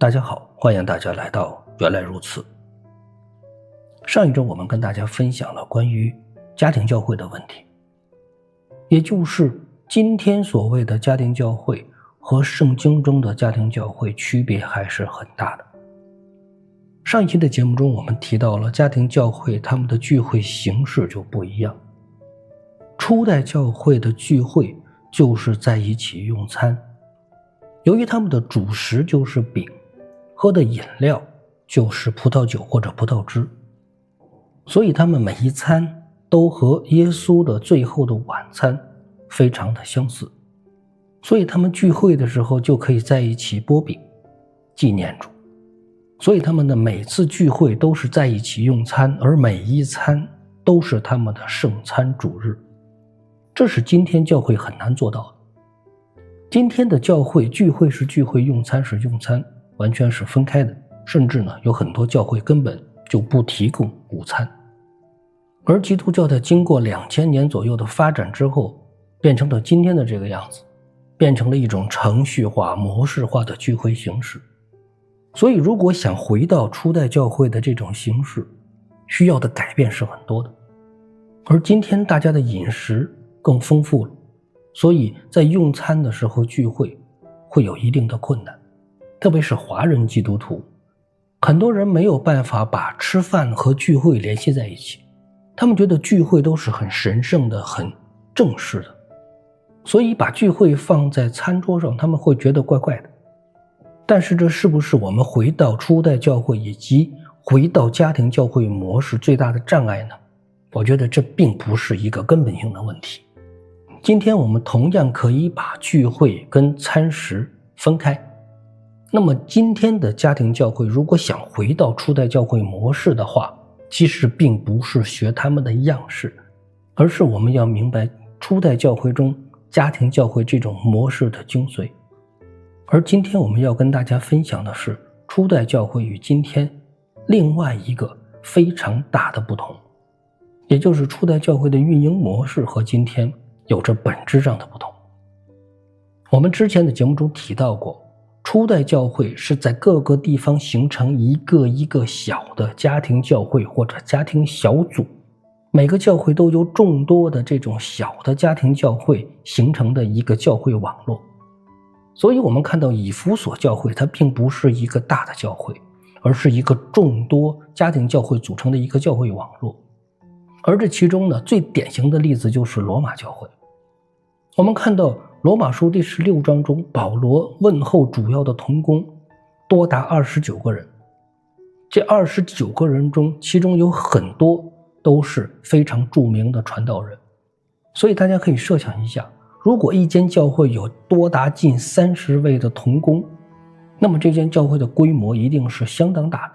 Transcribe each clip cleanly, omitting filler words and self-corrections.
大家好，歡迎大家來到原來如此。上一周我們跟大家分享了關於家庭教會的問題，也就是今天所謂的家庭教會和聖經中的家庭教會區別還是很大的。上一期的節目中我們提到了家庭教會他們的聚會形式就不一樣。初代教会的聚会就是在一起用餐，由于他們的主食就是餅，喝的飲料就是葡萄酒或者葡萄汁，所以他們每一餐都和耶穌的最後的晚餐非常的相似，所以他們聚會的時候就可以在一起擘餅紀念主，所以他們的每次聚會都是在一起用餐，而每一餐都是他們的聖餐主日，這是今天教會很難做到的。今天的教会聚會是聚會，用餐是用餐，完全是分開的，甚至呢有很多教会根本就不提供午餐。而基督教在經過2000年左右的發展之後，變成了今天的這個樣子，變成了一種程序化模式化的聚會形式。所以如果想回到初代教会的這種形式，需要的改变是很多的。而今天大家的飲食更豐富了，所以在用餐的时候聚会會有一定的困難，特別是華人基督徒，很多人沒有辦法把吃飯和聚會聯繫在一起，他們覺得聚會都是很神聖的，很正式的，所以把聚會放在餐桌上他們會覺得怪怪的。但是這是不是我們回到初代教會以及回到家庭教會模式最大的障礙呢？我覺得這並不是一個根本性的問題。今天我們同樣可以把聚會跟餐食分開。那麼今天的家庭教会如果想回到初代教会模式的話，其實並不是學他們的樣式，而是我們要明白初代教会中家庭教会這種模式的精髓。而今天我們要跟大家分享的是初代教会與今天另外一個非常大的不同，也就是初代教會的運營模式和今天有着本質上的不同。我們之前的節目中提到過，初代教會是在各個地方形成一個一個小的家庭教會或者家庭小組，每個教會都由眾多的這種小的家庭教會形成的一個教會網絡。所以我們看到以弗所教會它並不是一個大的教會，而是一個眾多家庭教會組成的一個教會網絡。而這其中呢，最典型的例子就是羅馬教會。我們看到羅馬書第16章中，保羅問候主要的同工多達29個人，這29個人中，其中有很多都是非常著名的傳道人。所以大家可以設想一下，如果一間教會有多達近30位的同工，那麼這間教会的規模一定是相當大的。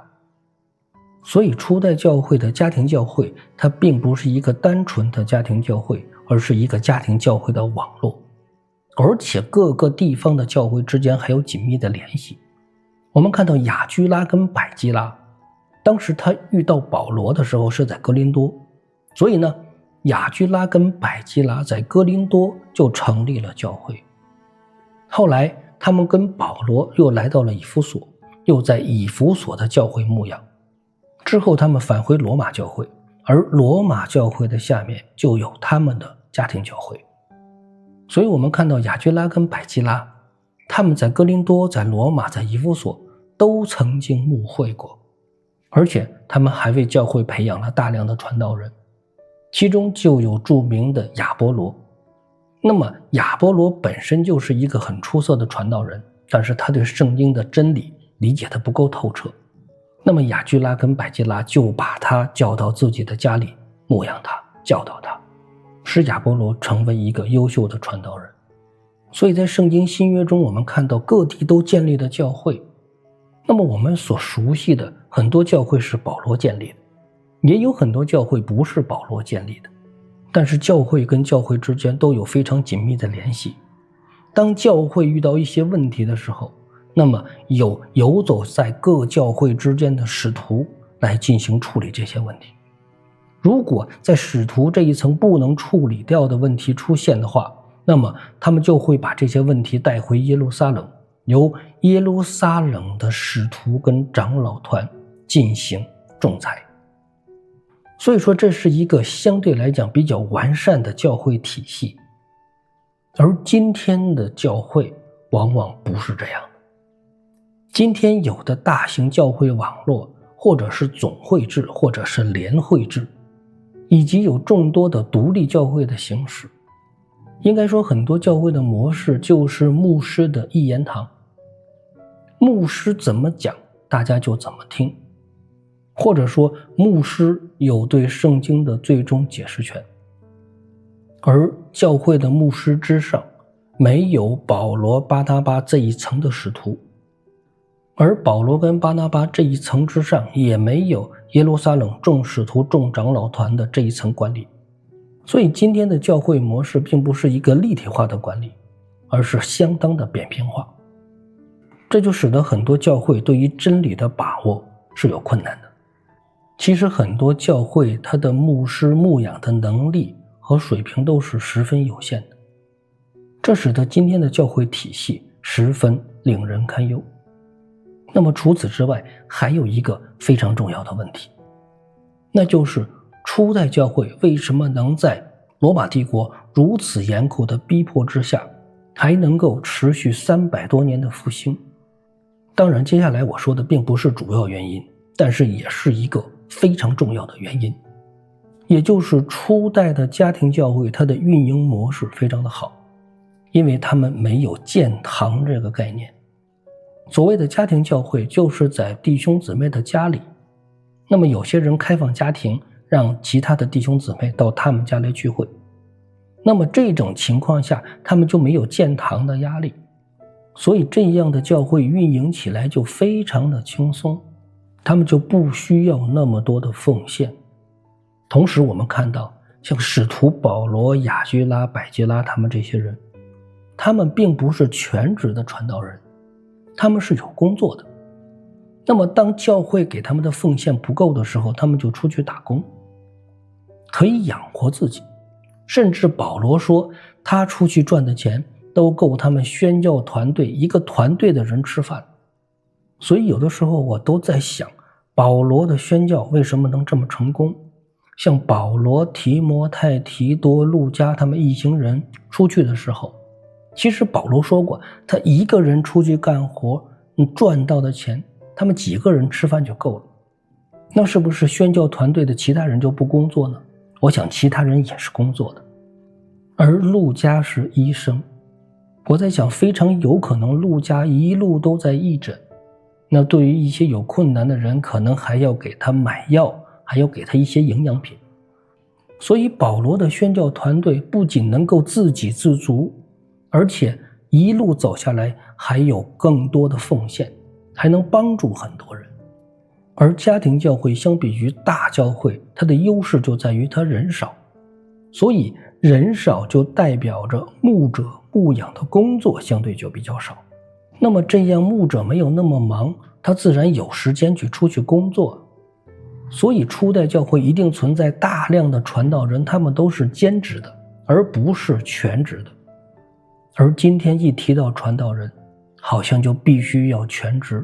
所以初代教會的家庭教會，它並不是一個單純的家庭教會，而是一個家庭教會的網絡，而且各個地方的教會之間還有緊密的聯繫。我們看到亞居拉跟百基拉，當時他遇到保羅的時候是在哥林多，所以呢，亞居拉跟百基拉在哥林多就成立了教會。後來他們跟保羅又來到了以弗所，又在以弗所的教會牧養。之後他們返回羅馬教會，而羅馬教會的下面就有他們的家庭教會。所以我們看到亞居拉跟百基拉，他們在哥林多、在羅馬、在以弗所都曾經牧會過，而且他們還為教會培養了大量的傳道人，其中就有著名的亞波羅。那麼亞波羅本身就是一個很出色的傳道人，但是他对聖經的真理理解得不夠透徹。那麼亞居拉跟百基拉就把他叫到自己的家裡牧養他，教導他，使亞波羅成為一個優秀的傳道人。所以在聖經新約中，我們看到各地都建立的教會。那麼我們所熟悉的很多教會是保羅建立的，也有很多教会不是保羅建立的，但是教会跟教会之間都有非常緊密的聯繫。當教會遇到一些問題的時候，那麼有游走在各教會之間的使徒來進行處理這些問題。如果在使徒這一層不能處理掉的問題出現的話，那麼他們就會把這些問題帶回耶路撒冷，由耶路撒冷的使徒跟長老團進行仲裁。所以說這是一個相对來講比較完善的教會體系，而今天的教會往往不是這樣的。今天有的大型教會網絡，或者是總會制，或者是聯會制，以及有眾多的獨立教會的形式，應該说很多教会的模式就是牧師的一言堂，牧師怎麼講大家就怎麼听，或者說牧師有對聖經的最終解釋權。而教会的牧師之上沒有保羅、巴拿巴這一層的使徒，而保羅跟巴拿巴這一層之上也沒有耶路撒冷众使徒众長老團的這一層管理。所以今天的教会模式並不是一個立體化的管理，而是相当的扁平化。這就使得很多教會對於真理的把握是有困難的。其實很多教会它的牧師牧養的能力和水平都是十分有限的，這使得今天的教會體系十分令人堪憂。那麼除此之外，還有一個非常重要的問題，那就是初代教會為什麼能在羅馬帝國如此嚴酷的逼迫之下，還能夠持續300多年的復興？當然，接下來我說的並不是主要原因，但是也是一個非常重要的原因，也就是初代的家庭教會它的運營模式非常的好，因為他們沒有建堂這個概念。所謂的家庭教會就是在弟兄姊妹的家裡，那麼有些人開放家庭，讓其他的弟兄姊妹到他們家來聚會，那麼這種情況下他們就沒有建堂的压力，所以這樣的教會運營起來就非常的輕鬆，他們就不需要那麼多的奉獻。同時我們看到像使徒保羅、亞居拉、百基拉他们这些人，他们并不是全職的傳道人，他們是有工作的。那麼當教會給他們的奉獻不夠的時候，他們就出去打工，可以養活自己。甚至保羅說他出去賺的錢都夠他們宣教團隊一個團隊的人吃飯。所以有的時候我都在想，保羅的宣教為什麼能這麼成功？像保羅、提摩太、提多、路加他們一行人出去的時候，其實保羅說過，他一個人出去幹活，賺到的錢他們幾個人吃飯就夠了。那是不是宣教團隊的其他人就不工作呢？我想其他人也是工作的。而路加是醫生，我在想非常有可能路加一路都在義診，那對於一些有困難的人，可能還要給他買藥，還要給他一些營養品。所以保羅的宣教團隊不僅能夠自給自足，而且一路走下來還有更多的奉獻，還能幫助很多人。而家庭教會相比於大教會，它的優勢就在於它人少，所以人少就代表着牧者牧養的工作相對就比較少。那麼這樣牧者沒有那麼忙，他自然有時間去出去工作。所以初代教會一定存在大量的傳道人，他們都是兼職的，而不是全職的。而今天一提到傳道人，好像就必須要全職，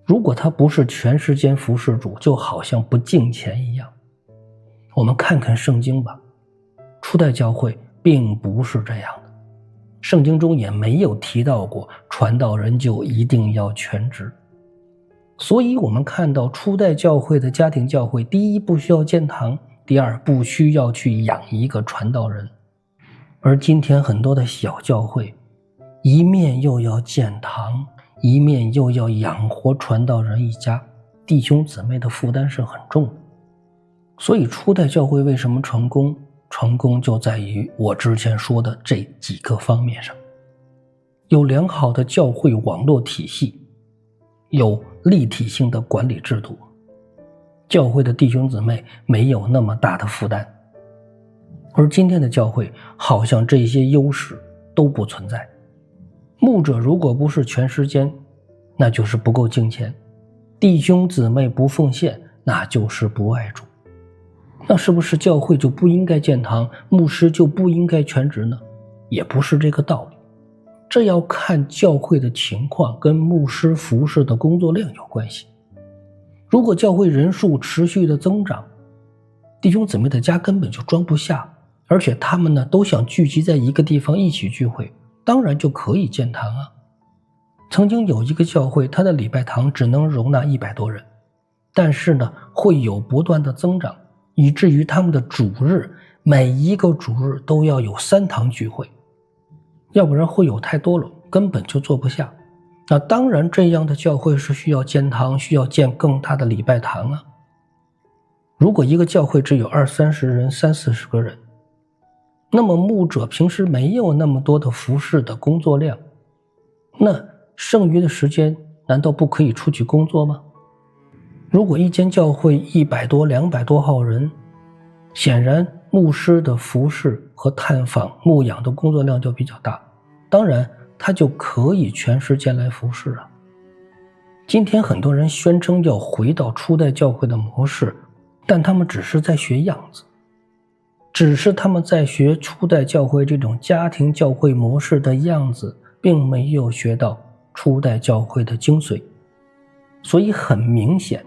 如果他不是全時間服侍主，就好像不敬虔一樣。我們看看聖經吧，初代教會並不是這樣的，聖經中也沒有提到過傳道人就一定要全職。所以我們看到初代教會的家庭教會，第一不需要建堂，第二不需要去養一個傳道人。而今天很多的小教會，一面又要建堂，一面又要養活傳道人一家，弟兄姊妹的負擔是很重的。所以初代教會為什麼成功？成功就在於我之前說的這幾個方面上，有良好的教會網絡體系，有立體性的管理制度，教會的弟兄姊妹沒有那麼大的負擔。而今天的教會好像這些優勢都不存在。牧者如果不是全時間，那就是不夠敬虔；弟兄姊妹不奉獻，那就是不愛主。那是不是教會就不應該建堂，牧師就不應該全職呢？也不是這個道理。這要看教會的情況跟牧師服侍的工作量有關係。如果教會人數持續的增長，弟兄姊妹的家根本就裝不下，而且他们呢都想聚集在一個地方一起聚會，當然就可以建堂啊。曾經有一個教會，它的禮拜堂只能容納100多人，但是呢會有不斷的增長，以至於他們的主日每一個主日都要有3堂聚會，要不然會有太多了，根本就坐不下。那當然這樣的教會是需要建堂，需要建更大的禮拜堂啊。如果一個教會只有20-30人、30-40個人，那麼牧者平時沒有那麼多的服侍的工作量，那剩餘的時間難道不可以出去工作嗎？如果一間教會100多、200多號人，顯然牧師的服侍和探訪、牧養的工作量就比較大，當然他就可以全时間來服侍啊。今天很多人宣稱要回到初代教會的模式，但他們只是在學樣子，只是他們在學初代教會这種家庭教會模式的樣子，並沒有學到初代教會的精髓。所以很明顯，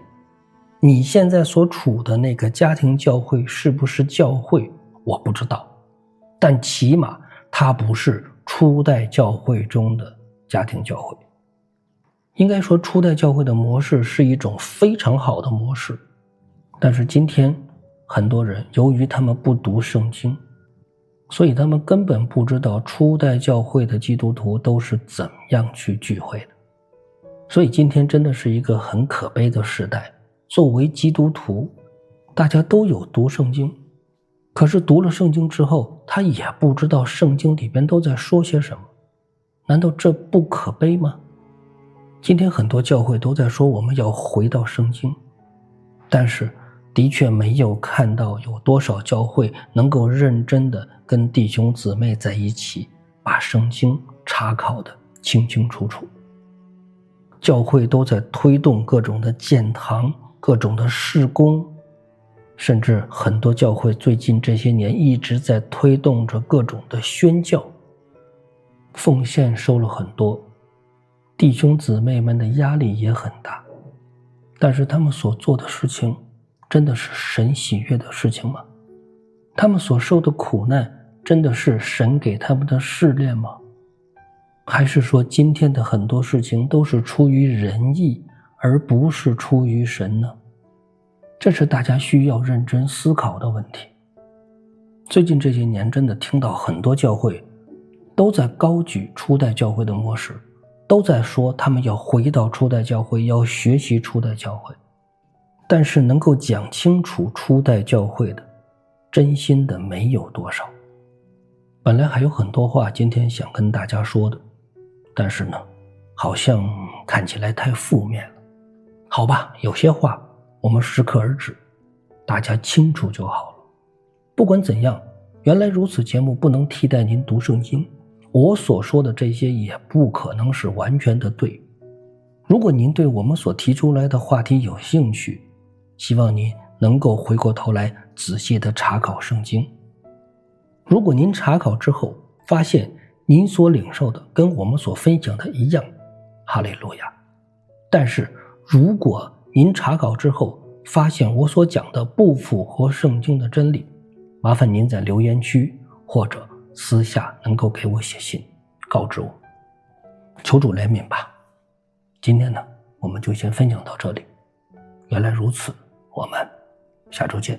你現在所處的那個家庭教會是不是教會，我不知道，但起碼它不是初代教會中的家庭教會。應該說初代教會的模式是一種非常好的模式，但是今天很多人由於他們不讀聖經，所以他們根本不知道初代教會的基督徒都是怎樣去聚會的。所以今天真的是一個很可悲的時代，作為基督徒，大家都有讀聖經，可是讀了聖經之後，他也不知道聖經裡邊都在說些什麼，難道這不可悲嗎？今天很多教會都在說我們要回到聖經，但是的確沒有看到有多少教會能夠認真的跟弟兄姊妹在一起，把聖經查考的清清楚楚。教會都在推動各種的建堂，各種的事工，甚至很多教會最近這些年一直在推動着各種的宣教，奉獻收了很多，弟兄姊妹們的壓力也很大，但是他們所做的事情真的是神喜悅的事情嗎？他們所受的苦難真的是神給他們的試煉嗎？還是說今天的很多事情都是出於人意，而不是出於神呢？這是大家需要認真思考的問題。最近這些年真的聽到很多教會都在高舉初代教會的模式，都在說他們要回到初代教會，要學習初代教會，但是能夠講清楚初代教會的真心的沒有多少。本來還有很多話今天想跟大家說的，但是呢，好像看起來太負面了。好吧，有些话我們适可而止，大家清楚就好了。不管怎樣，原來如此節目不能替代您讀聖經，我所說的這些也不可能是完全的對。如果您對我們所提出來的話題有興趣，希望您能夠回過頭來仔細的查考聖經。如果您查考之後發現您所領受的跟我們所分享的一樣，哈利路亞。但是如果您查考之後發現我所講的不符合聖經的真理，麻煩您在留言區或者私下能夠給我寫信告知我，求主憐憫吧。今天呢，我們就先分享到這裡。原來如此，我們下周見。